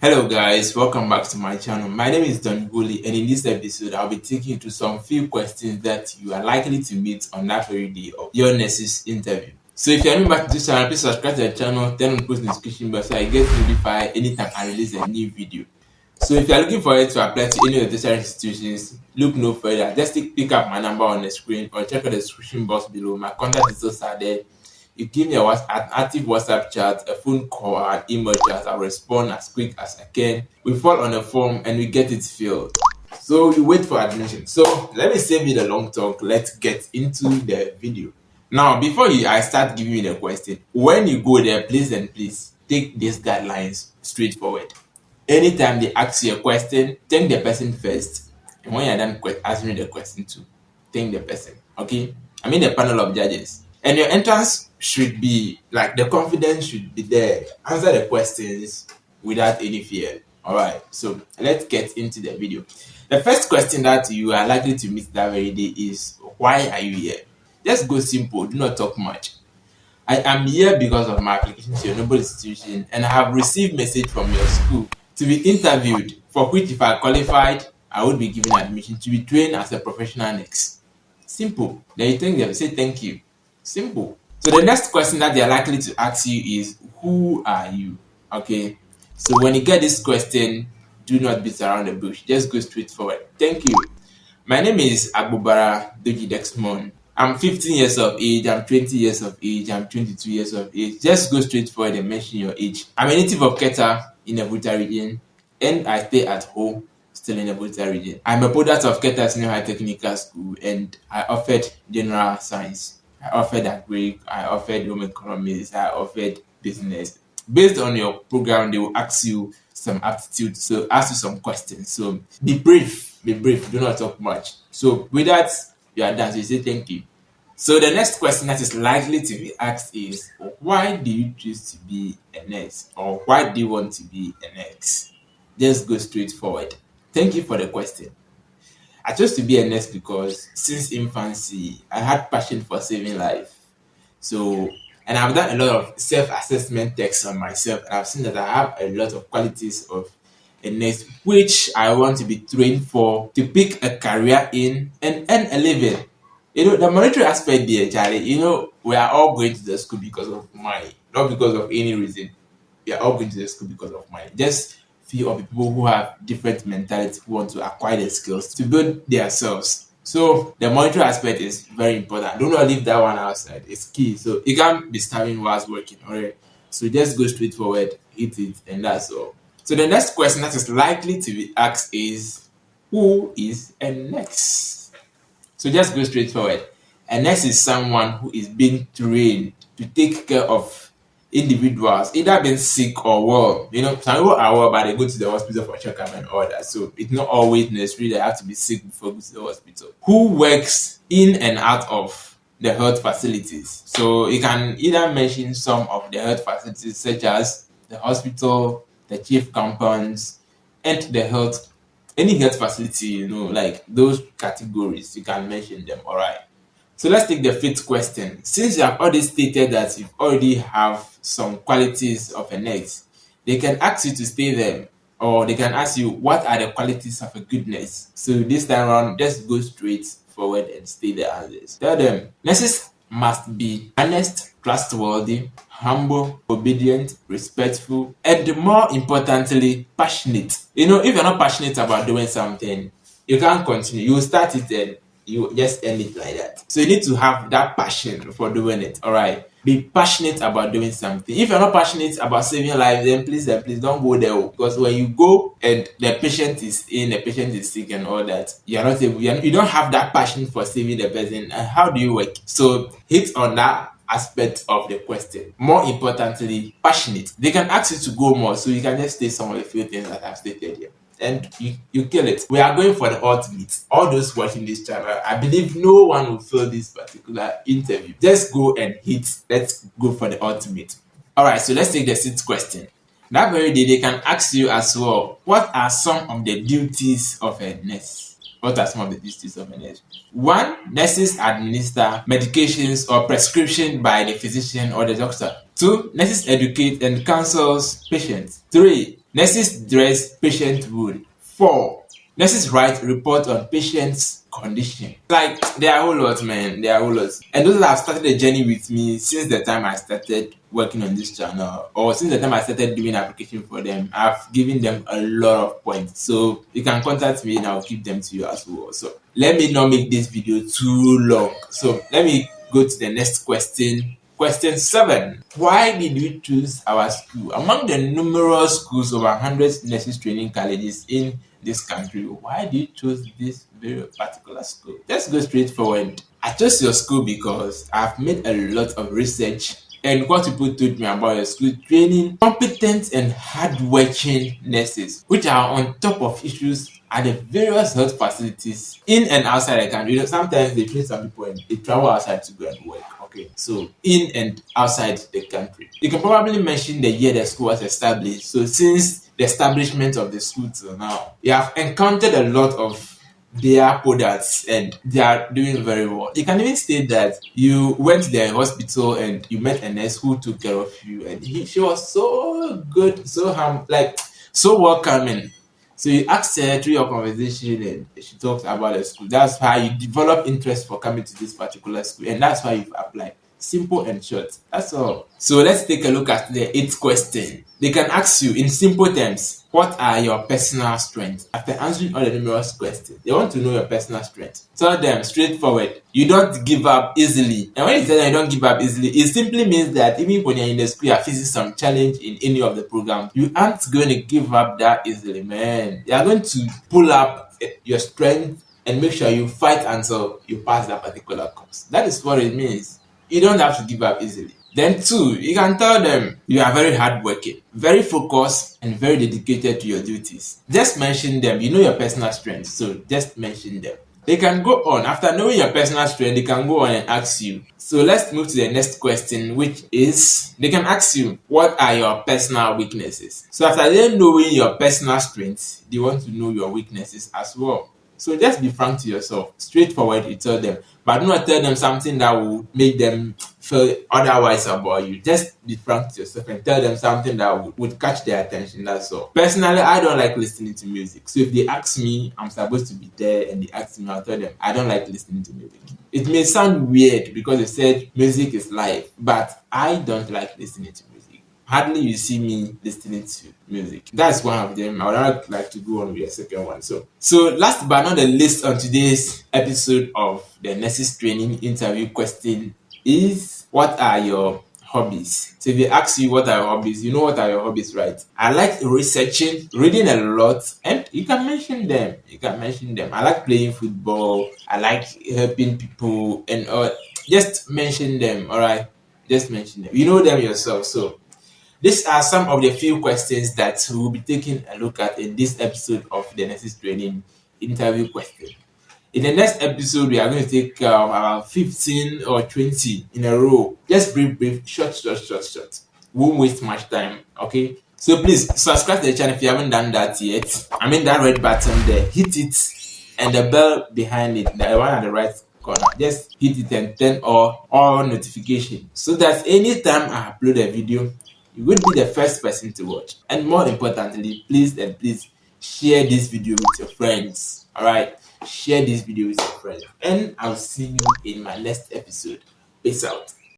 Hello guys, welcome back to my channel. My name is Don Guli, and in this episode I'll be taking you to some few questions that you are likely to meet on that very day of your NURSEP interview. So if you're new back to this channel, please subscribe to the channel, turn on post notification bell so I get notified anytime I release a new video. So if you're looking for it to apply to any of the tertiary institutions, look no further. Just pick up my number on the screen or check out the description box below. My contact details are there. You give me an active WhatsApp chat, a phone call, or an email chat. I'll respond as quick as I can. We fill on a form and we get it filled. So you wait for admission. So let me save you the long talk. Let's get into the video. Now, before I start giving you the question, when you go there, please take these guidelines straightforward. Anytime they ask you a question, thank the person first. And when you're done answering the question too, thank the person. Okay? I mean the panel of judges. And your entrance should be like the confidence should be there. Answer the questions without any fear. Alright, so let's get into the video. The first question that you are likely to meet that very day is, why are you here? Just go simple, do not talk much. I am here because of my application to your noble institution, and I have received message from your school to be interviewed, for which if I qualified, I would be given admission to be trained as a professional next. Simple. Then you thank them, say thank you. Simple. So the next question that they are likely to ask you is, who are you? Okay. So when you get this question, do not beat around the bush. Just go straight forward. Thank you. My name is Agbubara Doji Dexmon. I'm 15 years of age, I'm 20 years of age, I'm 22 years of age. Just go straight forward and mention your age. I'm a native of Keta in the Volta region, and I stay at home still in the Volta region. I'm a product of Keta Senior High Technical School, and I offered general science. I offered agri, I offered home economics, I offered business. Based on your program, they will ask you some aptitude, so ask you some questions. So be brief, do not talk much. So with that, you are done. So you say thank you. So the next question that is likely to be asked is, why do you choose to be a nurse? Or why do you want to be a nurse? Just go straight forward. Thank you for the question. I chose to be a nurse because since infancy, I had passion for saving life. So, and I've done a lot of self-assessment tests on myself, and I've seen that I have a lot of qualities of a nurse, which I want to be trained for, to pick a career in and earn a living. The monetary aspect there, Charlie, we are all going to the school because of money, not because of any reason. We are all going to the school because of money. Just few of the people who have different mentality who want to acquire the skills to build themselves. So the monetary aspect is very important. Do not leave that one outside. It's key. So you can't be starving whilst working. Alright. So just go straight forward, hit it, and that's all. So the next question that is likely to be asked is, who is a nurse? So just go straight forward. A nurse is someone who is being trained to take care of individuals, either being sick or well. Some people are well, but they go to the hospital for checkup and all that. So it's not always necessary they have to be sick before going to the hospital. Who works in and out of the health facilities? So you can either mention some of the health facilities, such as the hospital, the chief compounds, and any health facility, like those categories, you can mention them. All right. So let's take the fifth question. Since you have already stated that you already have some qualities of a nurse, they can ask you to stay there, or they can ask you, what are the qualities of a good nurse? So this time around, just go straight forward and stay there as is. Tell them, nurses must be honest, trustworthy, humble, obedient, respectful, and more importantly, passionate. If you're not passionate about doing something, you can't continue. You start it and you just end it like that. So you need to have that passion for doing it. All right. Be passionate about doing something. If you're not passionate about saving life, then please don't go there. Because when you go and the patient is sick and all that, you don't have that passion for saving the person. And how do you work? So hit on that aspect of the question. More importantly, passionate. They can ask you to go more, so you can just state some of the few things that I've stated here. And you kill it. We are going for the ultimate. All those watching this channel, I believe no one will fail this particular interview. Just go and hit. Let's go for the ultimate. Alright, so let's take the sixth question. That very day, they can ask you as well, what are some of the duties of a nurse? What are some of the duties of a nurse? 1. Nurses administer medications or prescription by the physician or the doctor. 2. Nurses educate and counsels patients. 3. Nurses dress, patient wound. 4. Nurses write report on patient's condition. Like, there are a whole lot, man. There are a whole lot. And those that have started a journey with me since the time I started working on this channel, or since the time I started doing application for them, I've given them a lot of points. So you can contact me and I'll give them to you as well. So let me not make this video too long. So let me go to the next question. Question 7. Why did we choose our school? Among the numerous schools, over 100 nurses training colleges in this country, why did you choose this very particular school? Let's go straight forward. I chose your school because I've made a lot of research and what people told me about your school, training competent and hardworking nurses, which are on top of issues at the various health facilities in and outside the country. You know, sometimes they train some people and they travel outside to go and work. Okay, so in and outside the country. You can probably mention the year the school was established. So since the establishment of the school till now, you have encountered a lot of their products and they are doing very well. You can even state that you went to the hospital and you met a nurse who took care of you, and she was so good, so welcoming. So you asked her through your conversation and she talked about the school. That's how you develop interest for coming to this particular school, and that's why you've applied. Simple and short. That's all. So let's take a look at the 8th question. They can ask you in simple terms, what are your personal strengths? After answering all the numerous questions, they want to know your personal strengths. Tell them straightforward, you don't give up easily. And when you say that you don't give up easily, it simply means that even when you're in the school, you're facing some challenge in any of the programs, you aren't going to give up that easily, man. You are going to pull up your strength and make sure you fight until you pass that particular course. That is what it means. You don't have to give up easily. Then 2, you can tell them you are very hardworking, very focused, and very dedicated to your duties. Just mention them. You know your personal strengths, so just mention them. They can go on. After knowing your personal strength, they can go on and ask you. So let's move to the next question, which is, they can ask you, what are your personal weaknesses? So after them knowing your personal strengths, they want to know your weaknesses as well. So just be frank to yourself, straightforward, you tell them, but do not tell them something that will make them feel otherwise about you. Just be frank to yourself and tell them something that would catch their attention, that's all. Personally, I don't like listening to music. So if they ask me, I'm supposed to be there, and they ask me, I'll tell them, I don't like listening to music. It may sound weird because they said music is life, but I don't like listening to music. Hardly you see me listening to music. That's one of them. I would not like to go on with the second one. So last but not the least on today's episode of the nurses training interview question is, what are your hobbies? So if they ask you what are your hobbies, you know what are your hobbies, right? I like researching, reading a lot, and you can mention them. I like playing football. I like helping people, and just mention them. All right, just mention them. You know them yourself. So these are some of the few questions that we'll be taking a look at in this episode of the nurses training interview question. In the next episode, we are going to take about 15 or 20 in a row. Just brief, short. Won't waste much time, okay? So please subscribe to the channel if you haven't done that yet. I mean that red button there, hit it, and the bell behind it, the one at the right corner. Just hit it and turn all notifications so that anytime I upload a video, you would be the first person to watch. And more importantly, please share this video with your friends. Alright? Share this video with your friends. And I'll see you in my next episode. Peace out.